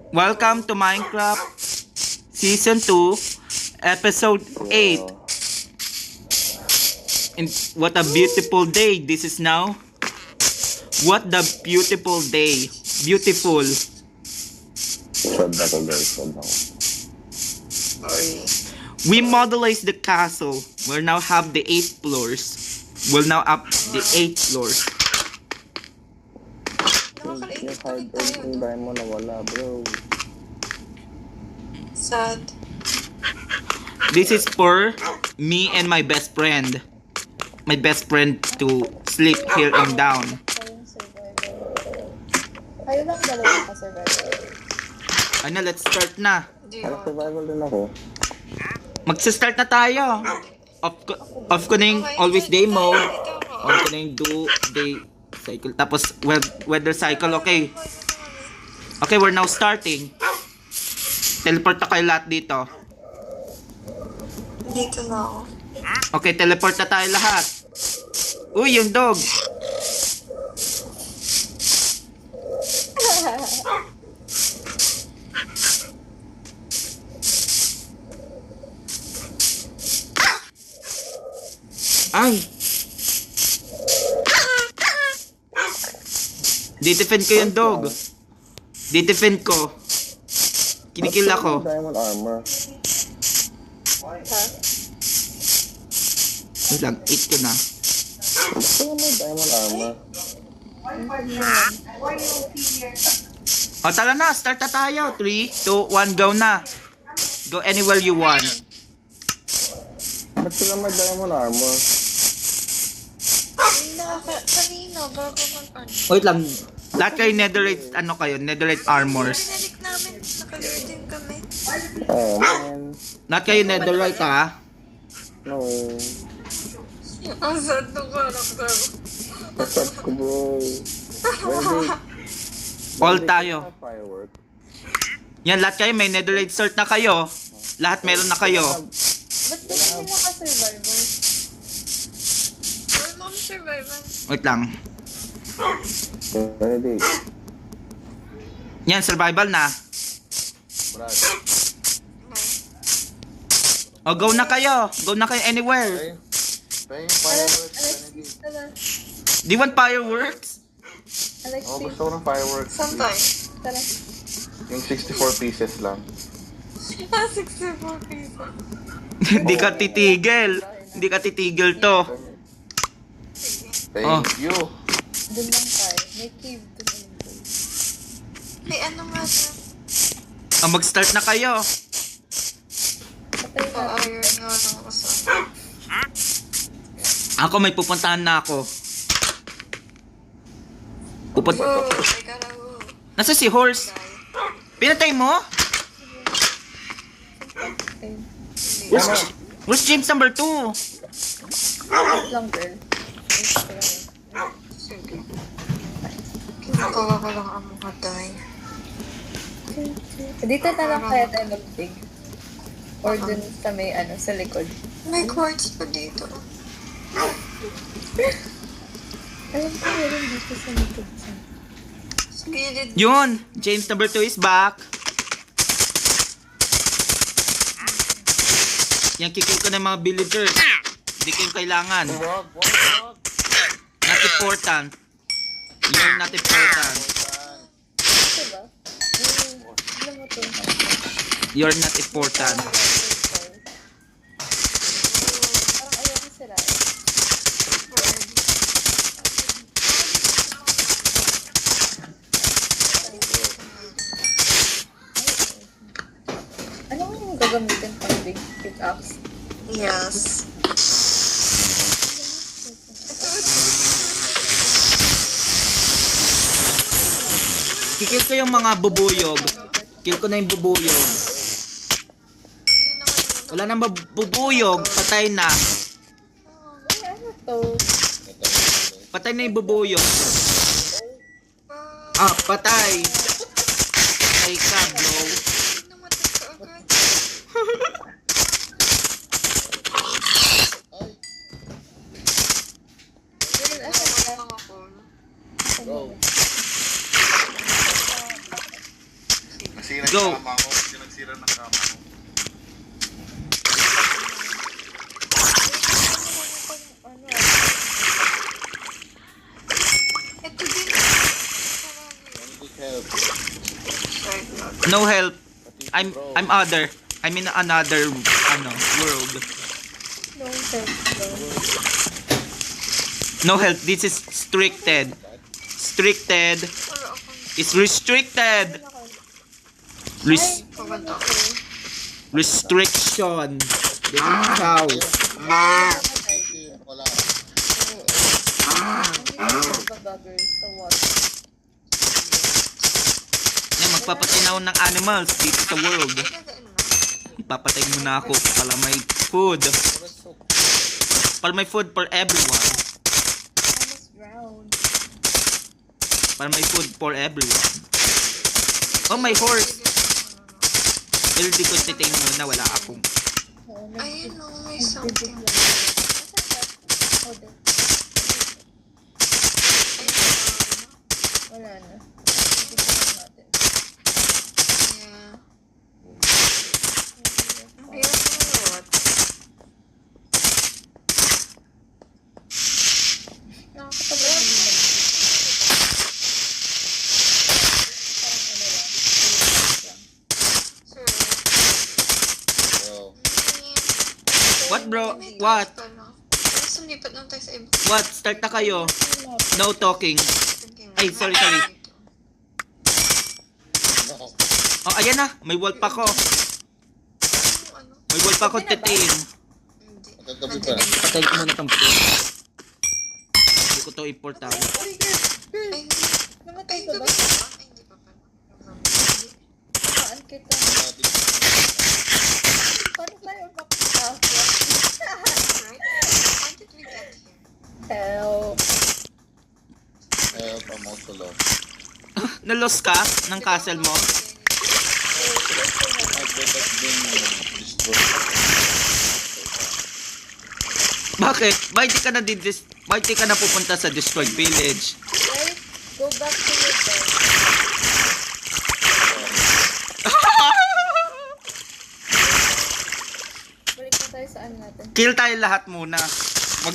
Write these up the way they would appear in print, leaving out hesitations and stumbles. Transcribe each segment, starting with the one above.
Welcome to Minecraft Season 2, Episode 8. And what a beautiful day this is now. What the beautiful day. Beautiful. Shot ako guys, shot ako. We modelize the castle. We now have the 8 floors. We'll now up the 8 floors. Yung hard earth diamond na wala, bro. Sad. This is for me and my best friend. My best friend to sleep here and down. Kayo lang dalawa ka survival. Ano, let's start na. Ano, survival din ako. Magsa-start na tayo. Off ko na yung always day mode. On ko na yung do day cycle. Tapos weather cycle, okay. Okay, we're now starting. Teleport na kayo lahat dito. Dito na ako. Okay, teleport na tayo lahat. Uy, yung dog. Ay. Di-defend ko yung dog. Di-defend ko. Kinikil ako. Diamond armor. Wait lang, eat ko na. Gusto mo diamond armor? O, tara na, start na tayo. 3, 2, 1, go na. Go anywhere you want. Ba't sila may diamond armor? Kanina, bago mag-on. Wait lang, lahat kayo netherite, ano kayo, netherite armors. Pinarik namin, nakalure din kami. Oh, man. Lahat kayo netherite, ha? No. Ang sad ng karakter. Kasat ko, bro. Ready? All tayo. Firework. Yan, lahat kayo, may netherite sword na kayo. Lahat meron na kayo. Ba't di nila ka survival? Wala mo survival. Wait lang. Ready? Yan, survival na. Brad. O, go na kayo. Go na kayo anywhere. Tayo yung fireworks. Alexis, tala. Do you want fireworks? Oh, Alexis, gusto ko ng fireworks. Sometimes. tala. Yung 64 pieces lang. 64 pesos. Hindi ka titigil. Hindi ka titigil to. Thank Oh. you. Doon lang tayo. May cave doon. May ano nga siya? O, mag-start na kayo. Patay ka. Pa-iron nga lang ako sa... Ako, may pupuntahan na ako. Oh, teka lang. Nasa si horse? Pinatay mo? Patay. Where's James number 2? Wait lang, girl. Sige. Kinagawa ko lang ang mga day. Dito na lang kaya tayo mag-dig. Or dun sa may ano, sa likod. May quartz pa dito. Alam ko meron dito sa likod. Sa gilid. Yun! James number 2 is back. Yan, kikil ko ng mga villagers. Hindi ko yung kailangan. Wag. Not important. You're not important. Ito ba? Alam mo ito. You're not important. Parang ayaw ko sila. Ano mo yung gagamitin pang big pickaxe? Yes. Kikil ko yung mga bubuyog. Kill ko na yung bubuyog. Wala nang bubuyog. Patay na. Ay, ano to? Patay na yung bubuyog. Ah, patay. Patay ka, bro. Namatay ka agad. Girl, asan ka? Mga phone. Go. nagsira ng Go. kama ko. Hindi nagsira ng kama ko. Ito din. Hindi help. Sorry, Lord. No help. Pati I'm bro. I'm other. I'm in another world. No help, bro. No help. This is restricted. Restricted. Wala akong It's restricted. paganda. Restriction. This is house. Wala. Hindi ko babagger sa water. Yan, magpapatay na ako ng animals dito sa world. Gagawin mo. Papatay muna ako para may food. Para may food for everyone. Almost drowned. Para may food for everyone. Oh, my horse. Pero di ko titain muna. Wala akong. Ayun o, may something. Wala na. Tignan natin. Yeah. Ang hirap mo what? Nakakatawa naman. Parang ano lang. Relax lang. Sir. Yo. What, bro? What? Tapos lumipat naman tayo sa iba. What? Start na kayo. No talking. Ay, sorry. Oh, ayan na. May wall pa ko. Ano? May wall pa ko titain. Hindi. Magagabi pa. Patay ko muna itong food. Hindi ko to importante. Uy, girl! Girl! Ay, hindi. Namatay Ay, ka ba? gabi ka ba? Ay, hindi pa pala. Hindi. Saan kita? Paano tayo makakasya? Right? How did we get here? Help! Help, I'm also lost. Na-lost ka ng castle mo? My bed has been destroyed. Bakit? Bakit di ka na pupunta sa destroyed village? Guys, go back to your bed. Balik na tayo saan natin. Kill tayo lahat muna. Oo,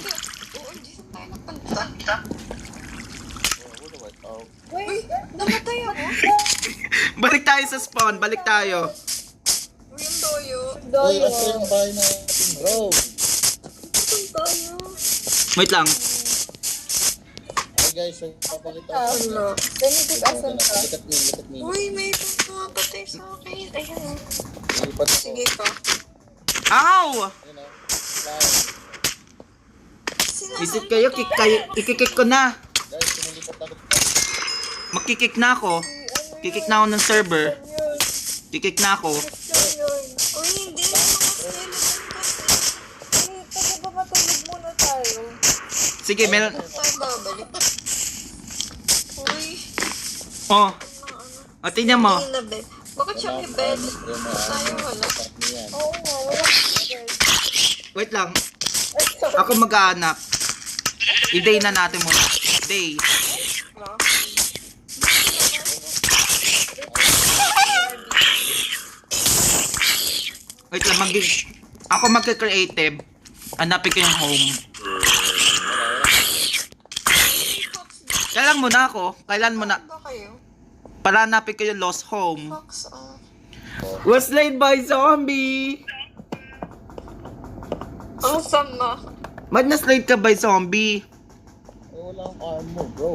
hindi na tayo napunta. Wait! Namatay ako. Balik tayo sa spawn. Balik tayo. Uy, yung doyo. Uy, Doyo! asa yung bahay natin, bro? Yung doyo. Wait lang. Hey guys, so papakita ko. Ano? Benedict, asan ka? Look at me, look at me. Uy, may pumapatay sa akin. Ayun. Nilipat ako. Sige pa. Ow! Ayun o. Flying. Visit kayo, ikikik ko na. Guys, nilipat ako. Magkikik na ako. Kikik na ako ng server. Kikik na ako. Uy, hindi na mga skeleton kasi. Ay, pwede ba matulog muna tayo? Sige, meron. Tayo babalik. Uy, Oh, ano. o tingnan mo. Hindi na bed. Bakit siya may bed? Tayo wala. Oo nga, wala akong bed. Wait lang. Ay, sorry. Ako mag-aanap. I-day na natin muna. Day. Wait lang, ako magka-creative. Hanapin ko yung home. Kailan muna ako? Kailan muna? Ba kayo? Para hanapin ko yung lost home. Fox, Was slain by zombie! ang sama. Ba't na-slain ka by zombie? Eh, wala akong armor, bro.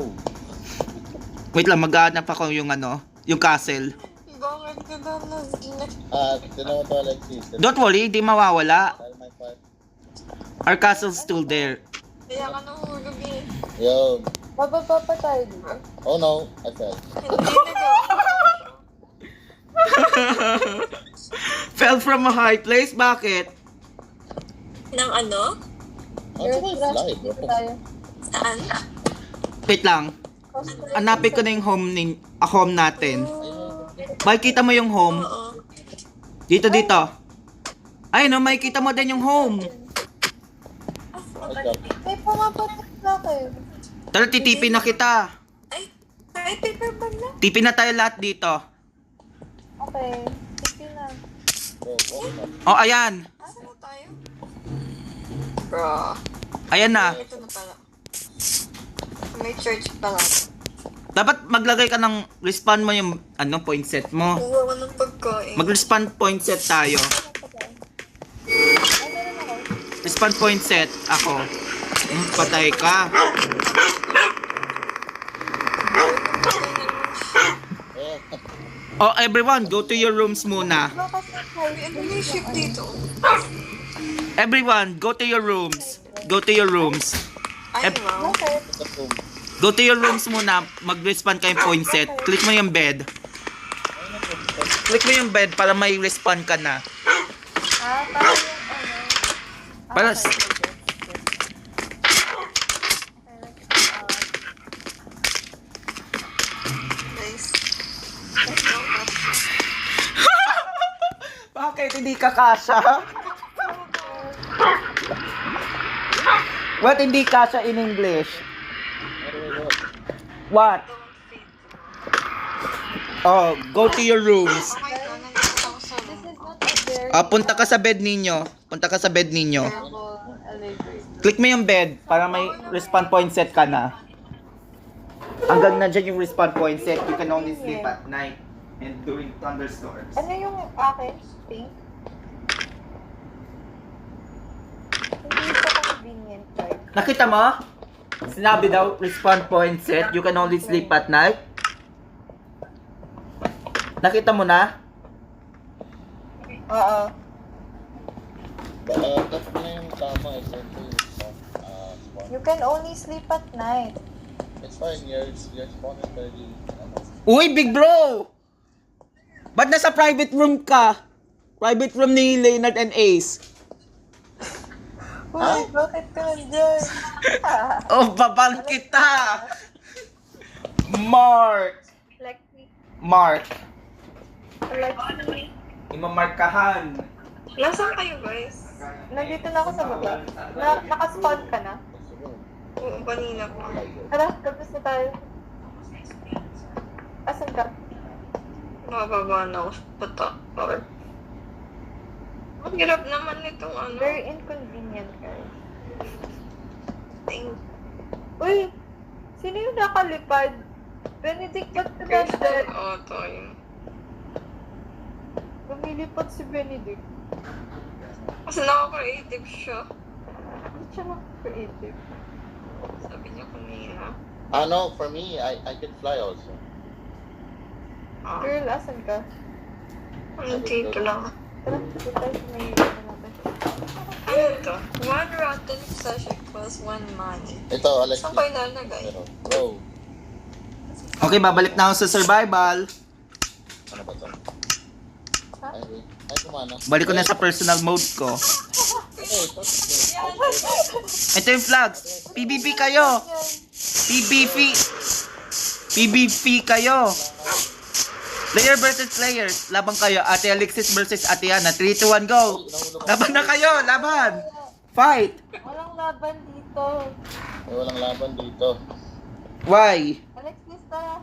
Wait lang, mag-aanap ako yung yung castle. Bakit ka na nag-inat? Tinawa to like this. Don't worry, di mawawala. Tell my part. Our castle's still there. Kaya ka nahulog eh. Yo. Bababa pa tayo dito. Oh no, I fell. Hindi nag Fell from a high place? Bakit? Nang ano? How do I fly, bro? Dito tayo. Saan? Wait lang. Hanapin ko na yung home natin. Makikita mo yung home. Oo. Dito. Ay no, makikita mo din yung home. Ay, pumapatak na kayo. Tara, titipin na kita. Ay, kahit paper bag na. Tipin na tayo lahat dito. Okay. Sige na. Bro, okay na. Oh, ayan. Asa na tayo? Bro. Ayan na. Ito na pala. May church pala. Dapat maglagay ka ng respawn mo yung point set mo. Kuha ko ng pagkain. Mag-respawn point set tayo. Respawn point set ako. Patay ka. Eh, Oh, everyone, go to your rooms muna. Ano may ship dito? Everyone, go to your rooms. Go to your rooms. Ay, wow. ito po. Go to your rooms muna. Mag-respawn kayong point set. Click mo yung bed. Click mo yung bed para may respawn ka na. Para yung Para Nice. Bakit hindi ka kasha? What hindi kasha in English? What? Oh, go to your rooms. Okay na, nandito ako sa room. This is not a very Punta ka sa bed ninyo. Punta ka sa bed ninyo. terrible elevator. Click mo yung bed para may respawn point set ka na. Hanggang nandiyan yung respawn point set, you can only sleep at night and during thunderstorms. Ano yung akin? Pink? Hindi ito convenient, right? Nakita mo? Sinabi daw, respawn point set, you can only sleep at night. Nakita mo na? Oo. Tapos na yung tama. Ito yung spawn. You can only sleep at night. It's fine. Your spawn is very... Uy, big bro! Ba't nasa private room ka? Private room ni Leonard and Ace. Uy, bakit ka nandyan? Oh, babal kita! Mark! Like me. Mark. Like me. Imamarkahan. Nasaan kayo, guys? Nandito na ako sa baba. Naka-spawn ka na? Oo, kanina pa. Tara, tapos na tayo. Asan ka? Mababa na ako sa pata. Or... Ang hirap naman nitong ano. Very inconvenient, guys. Thing. Uy! Sino yung nakalipad? Benedict, ba't ka Crystal nandyan? Auto yun. Lumilipad si Benedict. Kasi naka-creative siya. Hindi siya creative. Sabi niya kanina. No, for me, I can fly also. Ah, Girl, asan ka? dito lang. Tara, dito tayo sa may ano natin. Ano ito? One rotten session plus one money. Ito, Alex. Saan ko ilalagay? Pero, bro, Okay, babalik na ako sa survival. ano ba ito? Ha? Ay, wait. Ay, kumana. Balik ko na sa personal mode ko. Ito. Ito yung flags. PBP kayo. PBP. PBP kayo. Player versus players. Laban kayo. Ate Alexis versus Ate Ana. 3, 2, 1, go. Laban na kayo. Laban. Fight. Walang laban dito. Ay, walang laban dito. Why? Alex, lista.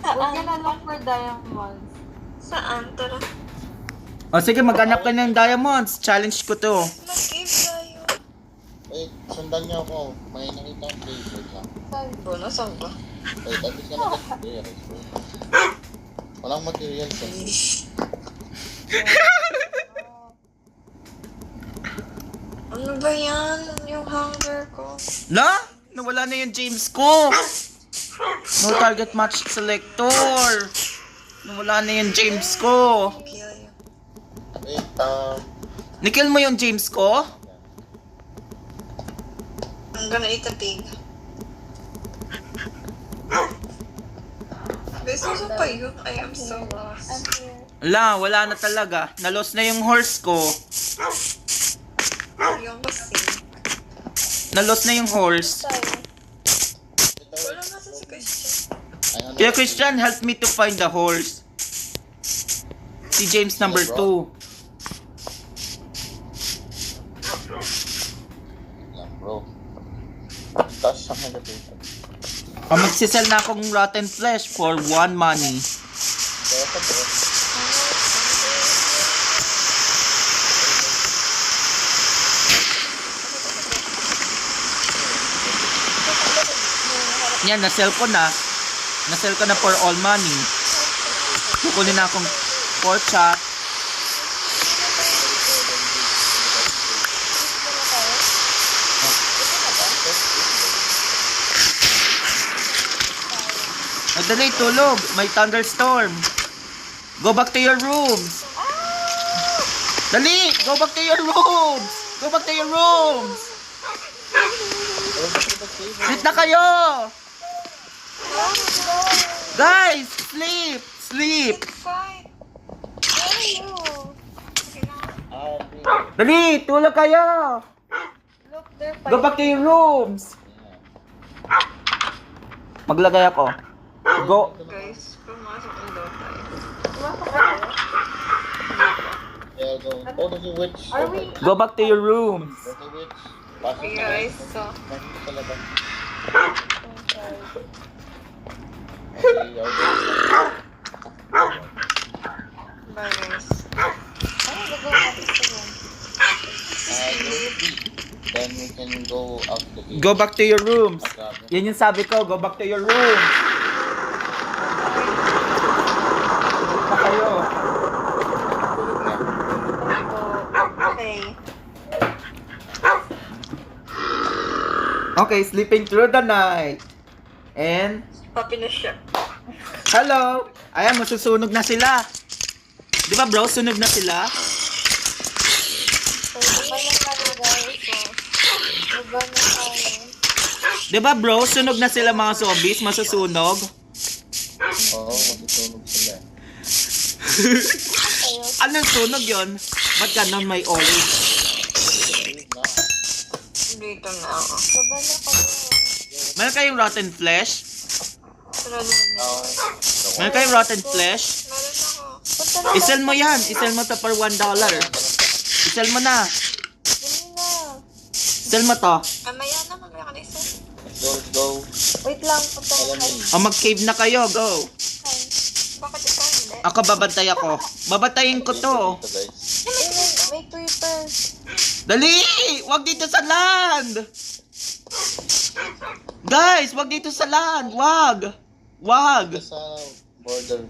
Huwag ka na look for diamonds. Saan? Tara. O sige, maghanap ka ng diamonds. Challenge ko to. Mag-give tayo. Wait, sundan niyo ako. May nakita ang place. Wait lang. Saan? Bro, nasaan ba? Wait, at least ka materials, bro. Walang materials eh. Ano ba yan? Yung hunger ko. La? Nawala na yung James ko. No target match selector. Nawala na yung James ko. Kill you. Wait, Nikill mo yung James ko? I'm gonna eat a pig. Beses pa yun. I am so lost. I'm here. La, wala na talaga. Nalos na yung horse ko. Yung kasi. Nalos na yung horse. Tayo. Wala nga sa si Christian. Kaya Christian, help me to find the horse. Si James number 2. lang, bro. Taas ang elevator. Magsisell na akong rotten flesh for 1 money. Kaya sa bro. Yan, na-sell ko na. Na-sell ko na for all money. Kukunin na akong pork chop. Madali, tulog. May thunderstorm. Go back to your rooms. Dali! Go back to your rooms! Go back to your rooms! Sleep na kayo! Guys! Sleep! Sleep! Fine. Where are you? Okay na. Dali! Tulog kayo! Look, they're Go back to your rooms! Maglagay ako. Go. Guys, pumasok ang daw tayo. Pumasok ka tayo? Yeah, go. Oh, there's a witch. Are we? Go back to your rooms. There's a witch. Pasok Okay na guys, so. Pasok sa labas. Okay. Okay, I'll go. Bye guys. Ano ba go natin sa room? Then we can go out the gate. Go back to your rooms. Grabe. Yan yung sabi ko. Go back to your rooms. Tulog na kayo. Okay. Okay, sleeping through the night. And, Papi na siya. hello! Ayan, masusunog na sila. Di ba bro, sunog na sila? So, diba na tayo guys? So, diba na tayo? Di ba bro, sunog na sila mga zombies, masusunog? Oo, matutunog sila. Anong sunog yon? Ba't ganon may orange? Dito na ako. Diba na kami? Meron kayong rotten flesh? Sarado na. Meron kayong rotten flesh? Meron ako. Punta na Isell mo yan. Isell mo to for $1. Isell mo na. Dali na. Isell mo to. Mamaya na, mamaya ka na isa. Let's go. Wait lang, punta na Alam kayo. mo. O mag-cave na kayo, go. Bakit ikaw hindi? Ako babantay ako. Babantayin ko to. Dito, guys. May creeper. Dali! Wag dito sa land! Guys, wag dito sa land. Wag. Wag. Dito sa border.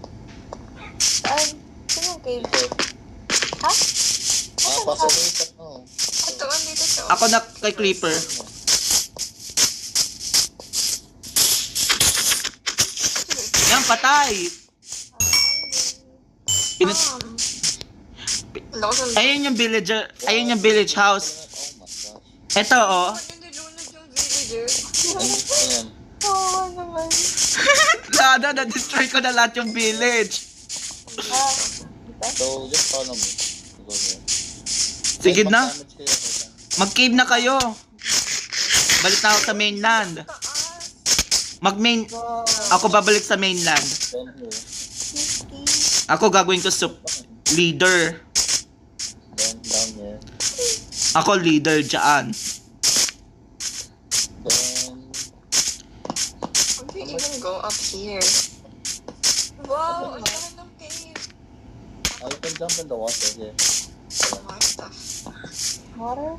Saan? Sino yung cave? Dito. Ha? Pasalitan mo. Ito, andito siya. Ako na kay Creeper. Yan, patay. Pinat ayun yung villager. Ayun yung village house. Oh my gosh. Eto, oh. Hindi lunod yung villager. Ayan. Oo naman. Lada, na-destroy ko na lahat yung village. Ah, So, just follow me. Go there. Sige Kahit na. mag-damage kayo, okay lang. Mag-cave na kayo. Balik na ako sa mainland. Mag-main... Ako babalik sa mainland. Then here. Ako gagawin ko leader. Then down here. Ako leader dyan. Then... How do you even go up here? Wow, ang laki ng cave. Oh, you can jump in the water here. Mga stuff. water?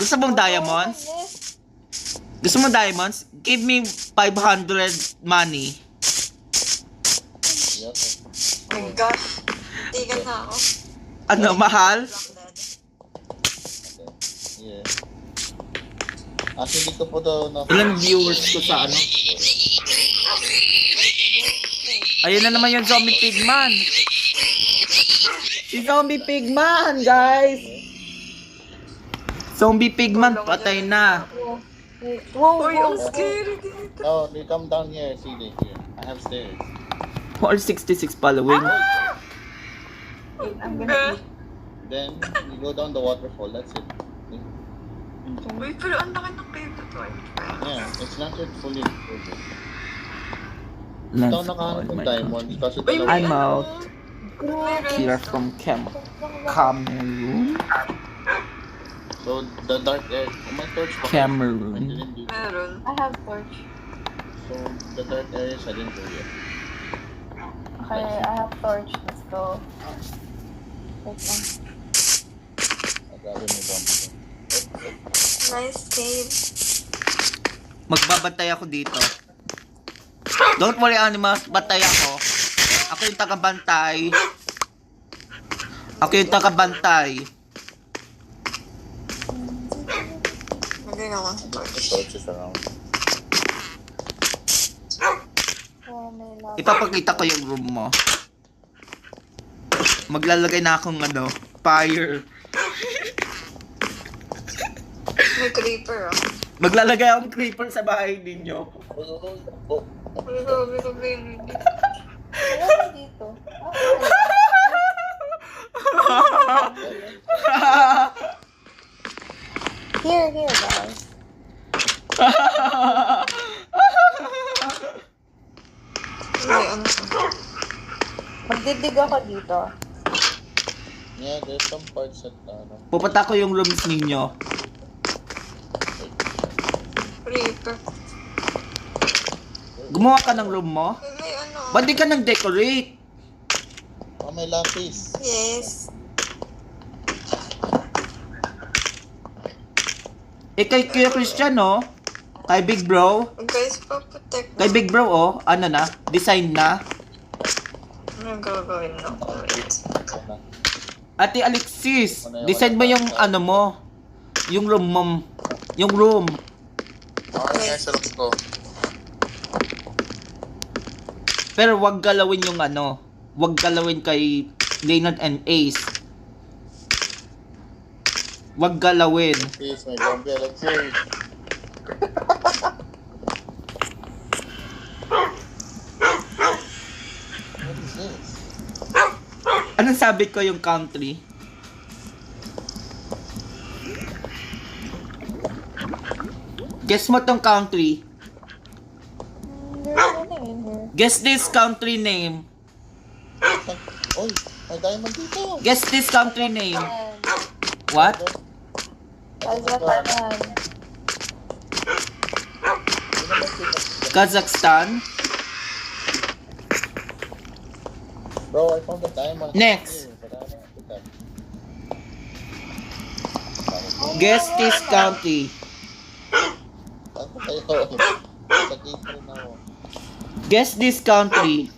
Gusto mong diamonds? Gusto mo diamonds? Give me 500 money. Yep. Oh my gosh. Tigan na ako. Ano, mahal? Block dead. Okay. Yeah. Actually, dito po daw na... Ilang viewers ko sa ano? Ayun na naman yung zombie pigman. Si zombie pigman, guys. Zombie pigman, patay na. Wow, Uy, wow, ang scary dito. No, you come down here, see this here. I have stairs. 466 following. I'm gonna eat. Then, you go down the waterfall, that's it. Uy, pero ang laki ng cave na to. Yeah, it's not yet fully included. Let's Ito nakahanap ng diamonds kasi Uy, dalawa. I'm out. Meron. Here from Cameroon. So, the dark area, may torch pa. Cameroon. I didn't do. Meron. I have torch. So, the dark areas I didn't do yet. Okay, I have torch. Let's go. Wait lang. I grabe mo bomb. Nice cave. Magbabantay ako dito. Don't worry, Animals. Bantay ako. Ako yung taga-bantay. Ako yung taga-bantay. Hindi naman. Torches around. Oh, may lava. Ipapakita ko yung room mo. Maglalagay na akong fire. May creeper, ah. Maglalagay akong creeper sa bahay ninyo. Oh, Grabe ka ba yun? Wala na dito. Here, guys. May ano. Magdidig ako dito. yeah, there's some parts at Pupunta ko yung rooms ninyo. Creeper. Gumawa ka ng room mo? May ano. Ba't di ka nang decorate? Oh, may lapis. Yes. Kay Kuya Christian, no? Kay Big Bro. Guys, paprotect. Kay Big Bro, ano na? Design na. Ano gagawin na ko? Wait. Ate Alexis, design mo yung mo. Yung room mo. Yung room. Okay, sa loob ko. Pero wag galawin yung wag galawin kay Leonard and Ace. Wag galawin. Please, may zombie Alexis. What is this? Anong sabi ko yung country? Guess mo tong country. There's nothing in here. Guess this country name. Oy, may diamond dito. Guess this country name. And What? Kazakhstan. Kazakhstan. Bro, I found the diamond. Next. Here, but I don't pick up. Guess this country. Saan pa kayo? Sa gate pa rin ako. Guess this country.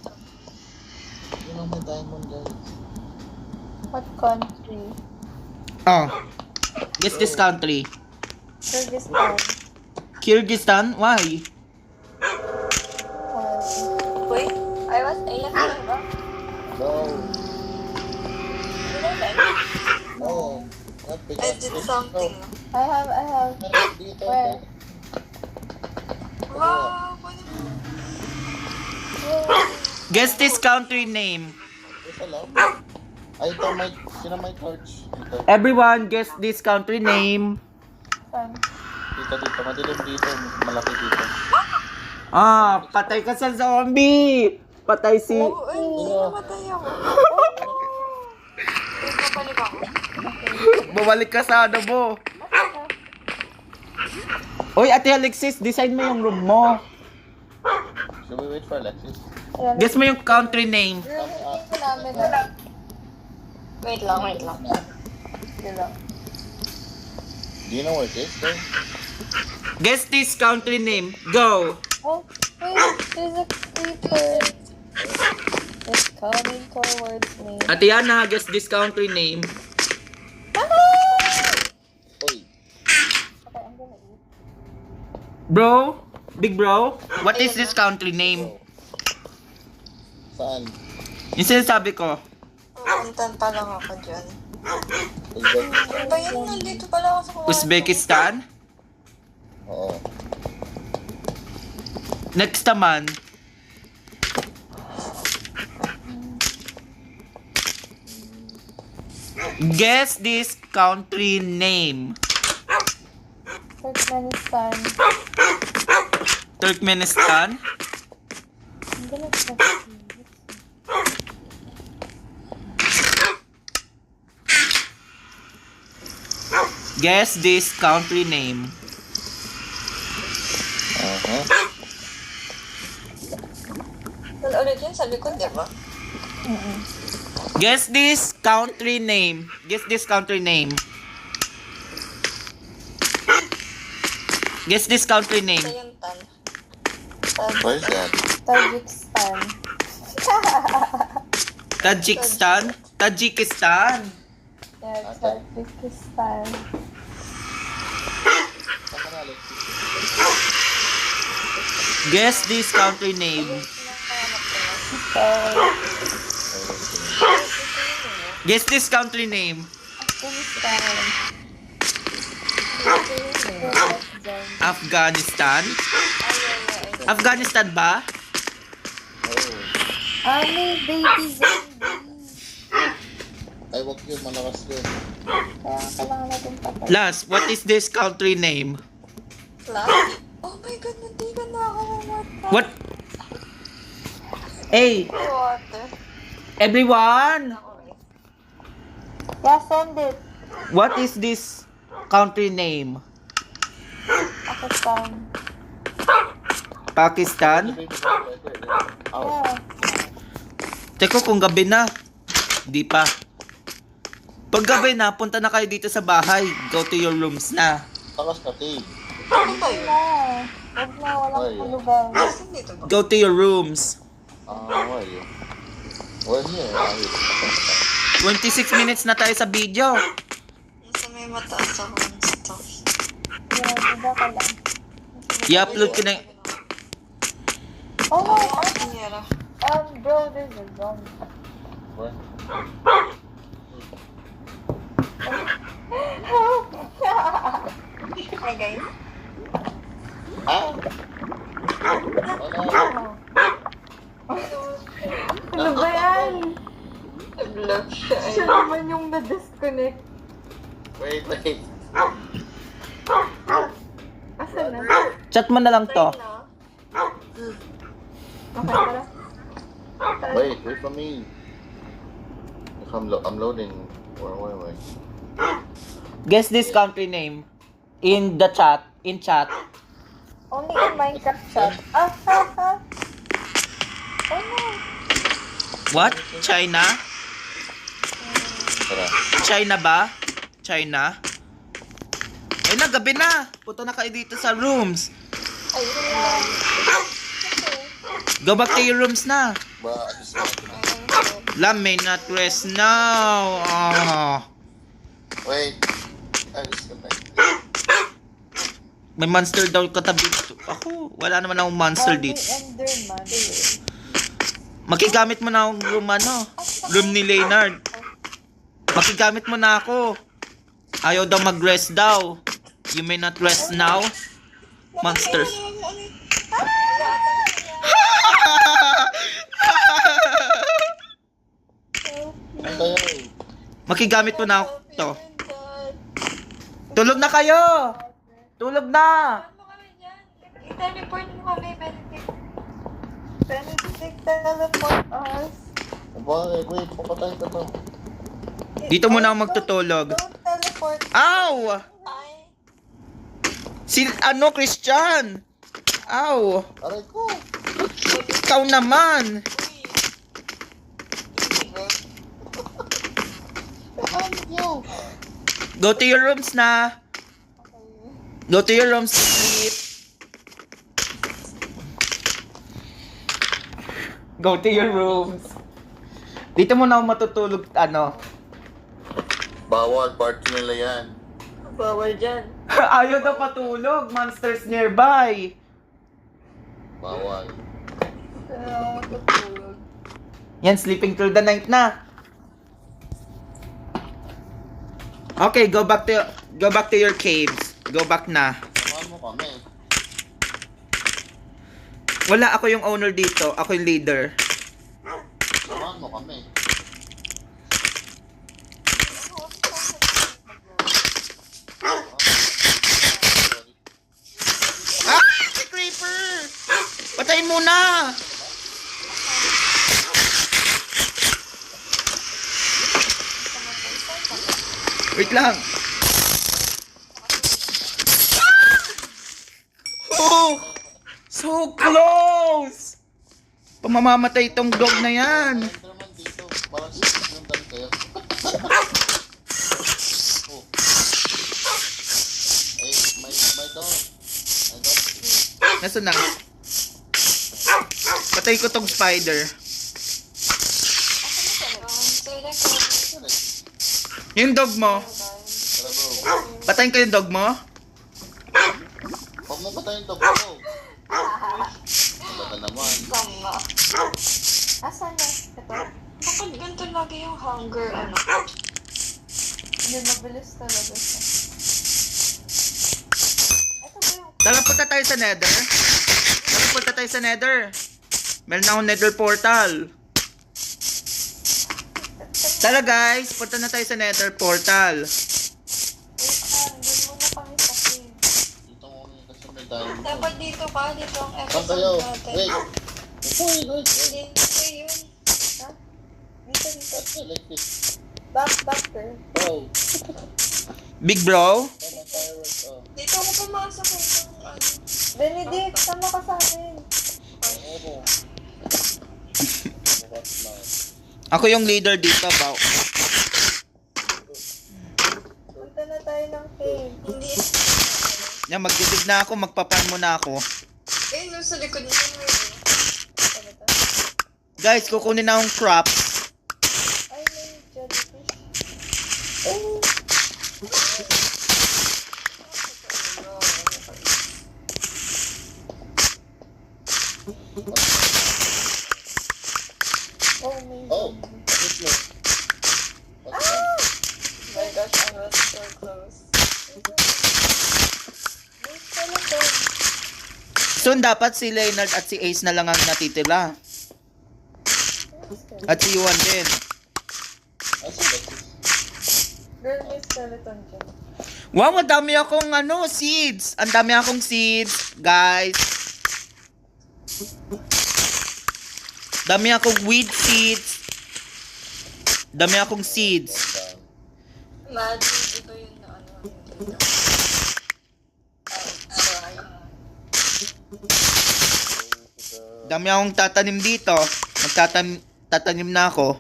Yun ang may diamond, guys. What country? Oh. Guess this country. Kyrgyzstan. Kyrgyzstan? Why? Wait. I was 8, diba? No. Did I like? No. Not big I did something. I have. Dito. Where? Wow. Guess this country name. Isa lang. Ay, ito may, sino may torch? Dito. Everyone, guess this country name. Saan? Dito. Madilim dito. Malaki dito. Ah, patay ka sa zombie. Patay si... Oh, ay, namatay ako. Wait, mapalik ako. Bumalik ka sa mo. Oy, Ate Alexis, design mo yung room mo. Should we wait for Alexis? Ayan. Guess mo yung country name. Yung namin na. Wait lang. Yun lang. Do you know where it is, though? Guess this country name. Go. Oh, wait, there's a creeper. It's coming towards me. Ate Yana, guess this country name. Oy. Okay, I'm gonna eat. Bro, Big Bro, what is this country name? Saan? Yung sinasabi ko. Pupuntan pa lang ako dyan. Uzbek? Ano ba yun? Nandito pala ako sa kuwarto. Uzbekistan? Oo. Next naman. Guess this country name. Turkmenistan. Turkmenistan? I'm gonna check it. Guess this country name. Uh-huh. Wala ulit yun sa likod, di ba? Guess this country name. Guess this country name. Guess this country name. Ito yung Where's that? Tajikistan. Tajikistan? Tajikistan? Yeah, Tajikistan. Saan ka na, Alex? Guess this country name. So, Guess this country name. Afghanistan. Afghanistan? Afghanistan ba? Oh. May baby zombie. Ay, wag yun. Malakas yun. Kaya kailangan natin patay. Last, what is this country name? Oh my God, hindi ka na ako mamatay. What? Hey, Water. everyone! Yeah, send it. What is this country name? Pakistan. Pakistan? Ow. Yeah. Teko kung gabi na. Di pa. Pag gabi na, punta na kayo dito sa bahay. Go to your rooms na. Takas ka, Tay. Ano ba yun? Na. Huwag na, walang Ay, hulugan. Asan dito ba? Go to your rooms. Where are you? We're here. 26 minutes na tayo sa video. Nasa may mataas akong stuff. Yeah, diba ka lang. I-upload ko na Oh my Oh, God. Yara. Bro, there's a zombie. Where? Hi guys. Ah! Wala. Ano ba yan? Nag-vlog siya. Siya naman yung na-disconnect. Wait, wait. Asan na? chat mo na lang to. Okay, tara. Wait for me. I'm loading. Where am I? Guess this country name in the chat. In chat. Only in Minecraft chat. Ah, ha, ha. Oh no. What? China? Tara. China ba? China? Ay na, gabi na. Punta na kayo dito sa rooms. Ayun lang. Go back to your rooms na. Ba, alis na. Lam may not rest now. Ah. Wait. Alis ka na. May monster daw katabi. Ako, wala naman akong monster Bobby dito. Enderman. Makigamit mo na ang room ano. Room ni Leonard. Makigamit mo na ako. Ayaw daw mag-rest daw. You may not rest now. Monsters. Ano tayo? Makigamit mo na ako to. Tulog na kayo! Tulog na! Ano kami dyan? I-teleport mo kami, Benedict. Benedict, teleport us. Wait, papatay ka to. Dito muna ako magtutulog. Don't teleport. Ow! Ay. Si ano, Christian? Ow! Aray ko. Ikaw naman! Go to your rooms na. Go to your rooms to sleep. Go to your rooms. Dito muna ako matutulog, ano. Bawal, party nila yan. Bawal dyan. Ayaw na patulog. Monsters nearby. Bawal. Yan, sleeping through the night na. Okay, go back to your caves. Go back na. Samahan mo kami. Wala, ako yung owner dito. Ako yung leader. Samahan mo kami. Ah! Si Creeper! Patayin mo na! Wait lang. Oh! So close! Pamamamatay itong dog na yan. Enderman dito. Parang sinundan kayo. Oh. Hey, my dog. My dog. Nasaan na? Patay ko tong spider. Yung dog mo. Tara bro. Patayin ko yung dog mo. Huwag mo patayin to bro. Wala ka naman. Tama. Asan na? Ito? Bakit ganito lagi yung hunger, ano? Hindi, mabilis talaga siya. Ito ba yung... Tara, punta tayo sa nether. Tara, punta tayo sa nether. Meron akong nether portal. Tara guys, punta na tayo sa nether portal. Doon muna kami sa cave. Dito mo kami kasi may diamond. Dapat dito ka, dito ang Saan episode kayo? natin. Wait. Wait. Dito yun. Ha? Dito, dito. That's it, like this. Back there. Bro. Big bro. Tama fireworks. Oh. Dito ako pumasok eh. Yung, ano. Benedict, sama ka sa amin. Oo. Bukas na. Ako yung leader dito, Bao. Punta na tayo ng cave. Hindi. Yan, magdidig na ako, magpapan muna ako. Eh, no, sa likod niya mo yun. Ano to? Guys, kukunin na akong crop. Ay, may jellyfish. Oh, oh, may Oh. zombie. Wait mo. What's that? My gosh, I was so close. May skeleton. Soon, dapat si Leonard at si Ace na lang ang natitira. At si Yuan din. Ah, so that's it. Girl, may skeleton dyan. Wow, ang dami akong seeds. Ang dami akong seeds, guys. Dami akong weed seeds. Dami akong seeds. Magic, ito yun na ano. Dito. Dami akong tatanim dito. Tatanim na ako.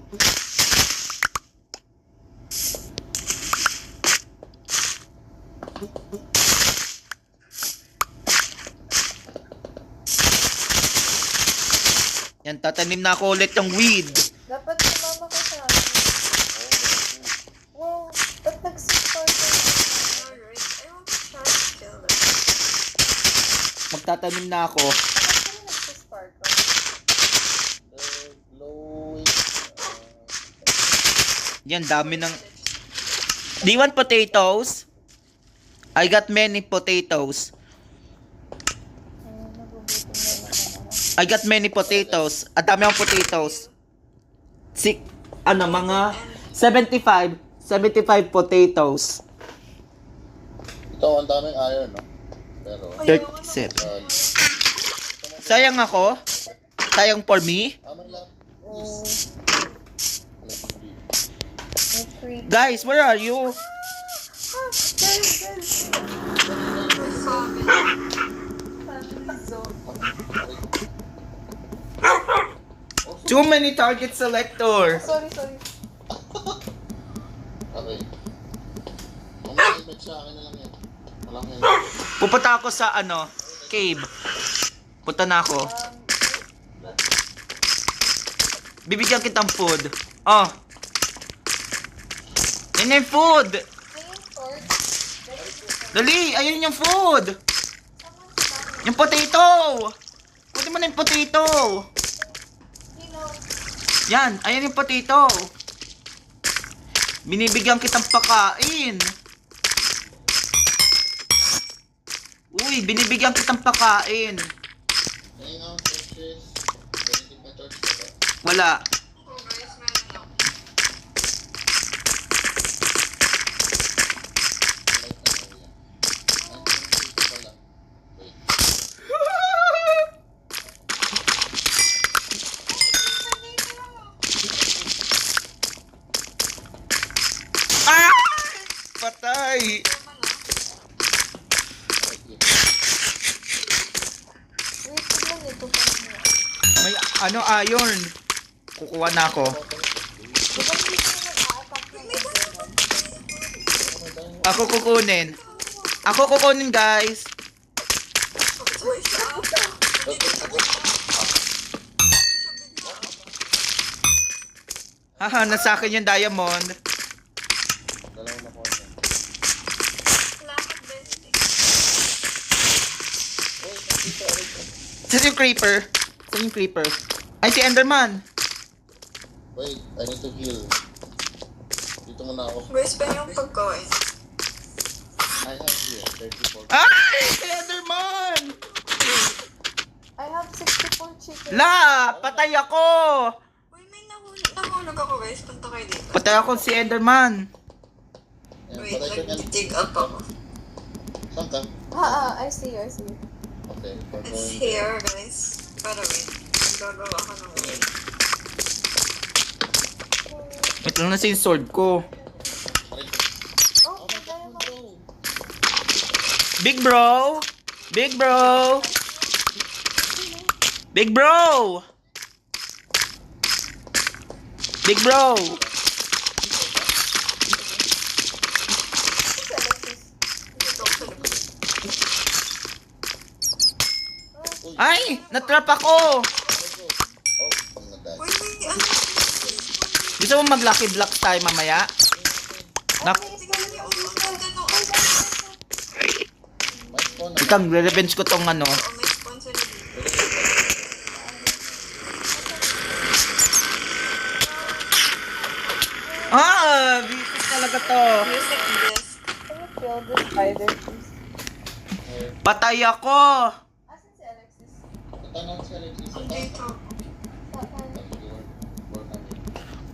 Yan, tatanim na ako ulit yung weed. Dapat sumama ka sa amin. Wow, ba't nag-support ka? Alright, I want to try to kill them. Magtatanim na ako. Bakit ka nag-support ka? Glowing. Yan, dami ng... Do you want potatoes? I got many potatoes. Nagugutom na naman ako. I got many potatoes. At dami akong potatoes. Mga 75 potatoes. Ito, ang daming iron, no? Pero, 37. Sayang ako. Sayang for me. may lang. Oh, Like, may creep. Guys, where are you? Guys. Too many target selector. Sorry. Okay. Ang mga image sa akin na lang yan. Walang yan. Pupunta ako sa cave. Punta na ako. Bibigyan kitang food. Oh. Yan yung food. Dali, ayun yung food. Yung potato. Pwede mo na yung potato. Yan, ayan yung potato. Binibigyan kitang pakain. Uy, binibigyan kitang pakain. Ayun nga, torches. Pwede may torch ka ba? Wala. Oh guys, meron ako. Light na daw yan. Ang dito pala. Wait. Ah! Patay. Wait lang, ito pa niya. May iron. Kukuha na ako. Diba hindi ko nag-a-attack ng everyone? Ako kukunin, guys. Haha, nasa akin yung diamond. Dalawang nakuha niya. Lakad, bestie. Uy, nakita ulit. Saan yung creeper? Saan yung creeper? Ay, si Enderman. Wait, I need to heal. Dito muna ako. Guys, pa yung pagkain. I have here, 34. Ay! Si Enderman! I have 64 chicken. La! Patay ako! Uy, may nahulog ako guys. Punta kayo dito. Patay ako si Enderman. Ayan, Wait, patay ka niyan. nag-dig up ako. Saan ka? I see you, I see you. Okay, we're It's going here, guys. Pero wait. Gagawa ko ng way. Wait lang na yung sword ko. Oh, my diamond. Big bro! Big bro! Big bro! Big bro! Ay! Natrap ako! Oh, ang naday. Uy, may ano? Gusto mo mag-lucky block tayo mamaya? Nak Tingnan niyo, ang ganda nung May spawn na. Itang revenge ko tong ano. Oh, may sponsor na dito. Bisis talaga to. Music disc. Can you kill this spider, please? Patay ako! Asan si Alexis? Tatanong si Alexis sa Dito. Saan?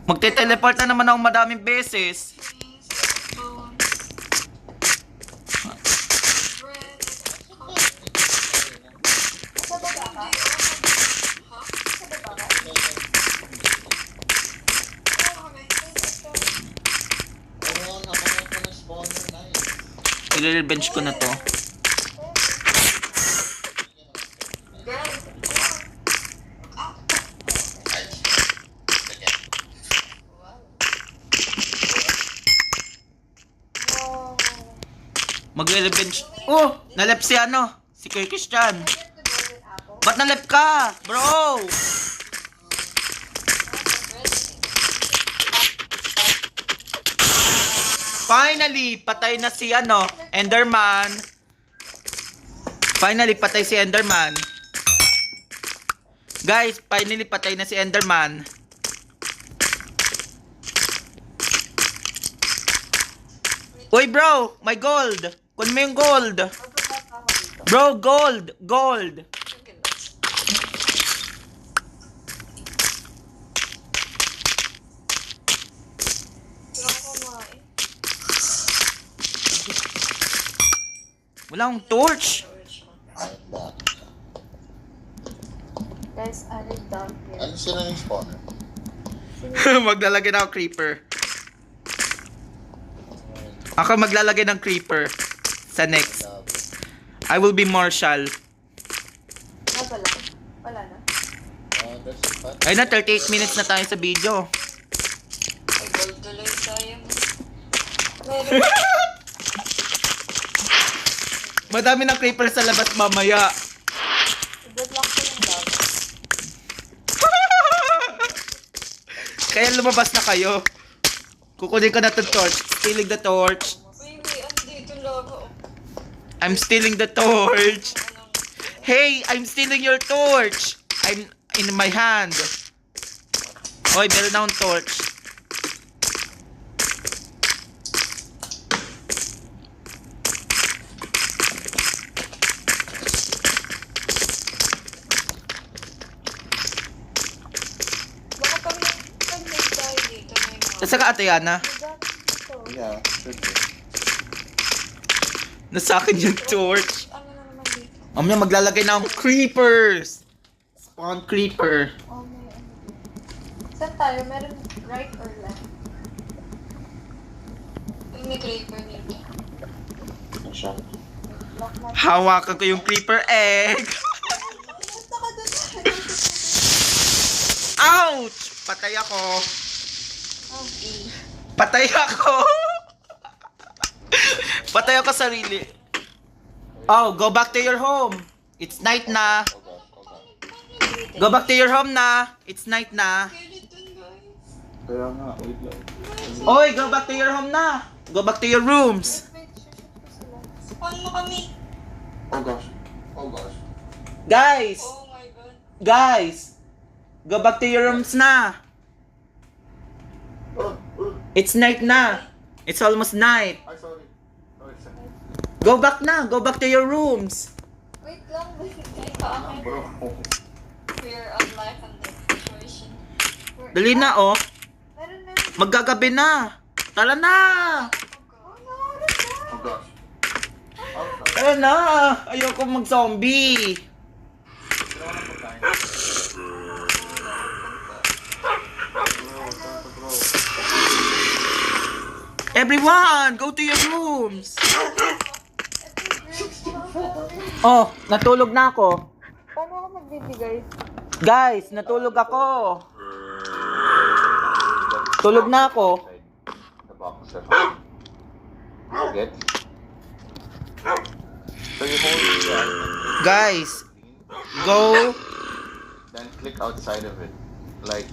Magte-teleport na naman ako madaming beses. Sa baba ka? Sa baba ka? Ayun, nakakuha ko ng spawner, nice. I-revenge ko na to. Wow. Magre-revenge. Oh! Nalep si ano? Si Kuya Christian. Get the golden apple. Ba't nalep ka? Bro! Finally! Patay na si ano? Enderman. Finally, patay si Enderman. Guys, finally patay na si Enderman. Uy bro, my gold. Kun mo yung gold. Magbaba pa ako dito. Bro, gold. Gold. Wala akong torch. Ayun ba? Guys, I live down here. Ano sila ng spawner? Maglalagay na ako creeper. Ako maglalagay ng creeper sa next. I will be Marshall. Wala pala. Wala na. There's a path. Ay na, 38 minutes na tayo sa video. Ay, gold tuloy tayo. Meron. Madami ng creeper sa labas mamaya. Good luck ko yung dog. Kaya lumabas na kayo. Kukunin ko na itong torch. Stealing the torch. Uy, may andito lava. I'm stealing the torch. Hey, I'm stealing your torch. I'm in my hand. Oy, meron na akong torch. Baka pag tayo dito, may mga... Nasa ka, Ate Yana? Madami dito. Yeah, should be. Nasa akin yung torch. Ano na naman dito? Mamaya maglalagay na akong creepers. Spawn creeper. Oh, may ano dito. Saan tayo? Meron right or left? Uy, may creeper dito. Ano siya? Lock na. Hawakan ko yung creeper egg. Pumunta ka doon. Ouch! Patay ako. Okay. Patay ako. Patay ako sarili. Oh, go back to your home. It's night na. Oh gosh, oh gosh. Go back to your home na. It's night na. Skeleton, guys. Kaya nga, wait lang. Oy, go back to your home na. Go back to your rooms. Wait, shoot ko sila. Spawn mo kami. Oh gosh. Oh gosh. Guys, Oh my God. guys. Go back to your rooms na. It's night na. It's almost night. Ay, sorry. Sorry, sorry. Go back na. Go back to your rooms. Wait lang, wait. Bro. We're on life and death situation. Dali na, oh. Meron. Maggagabi na. Tara na. Oh gosh. Oh, Tara na. Ayoko mag-zombie. ginawa ng pagkain. Bro. Everyone, go to your rooms. Oh, natulog na ako. Paano ako magbibigay? Guys, natulog ako. Tulog na ako. The box. Get? So you hold the item, Guys, go. then click outside of it. Like,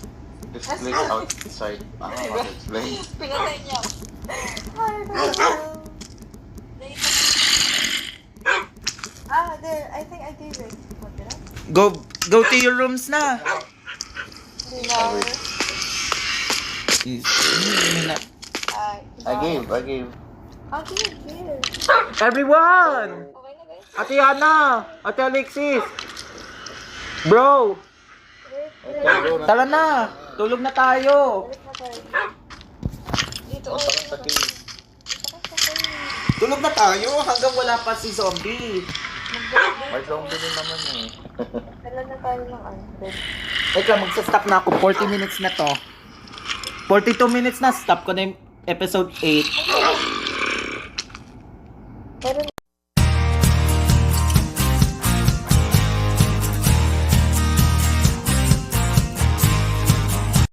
just click outside. I don't know how to explain. Pinatay niya. There. I think I gave it. What did I? Go to your rooms na. Dinner. I gave. How do you give? Everyone. Okay na guys. Ate Hana, Ate Alexis. Bro, tara na. Tulog na tayo. Balik na tayo. Dito. Oh, parang sa cave. Tulog na tayo hanggang wala pa si zombie. May zombie din naman eh. Dala na tayo ng red. Wait lang, magsa-stop na ako. 40 minutes na to. 42 minutes na. Stop ko na yung episode 8. Meron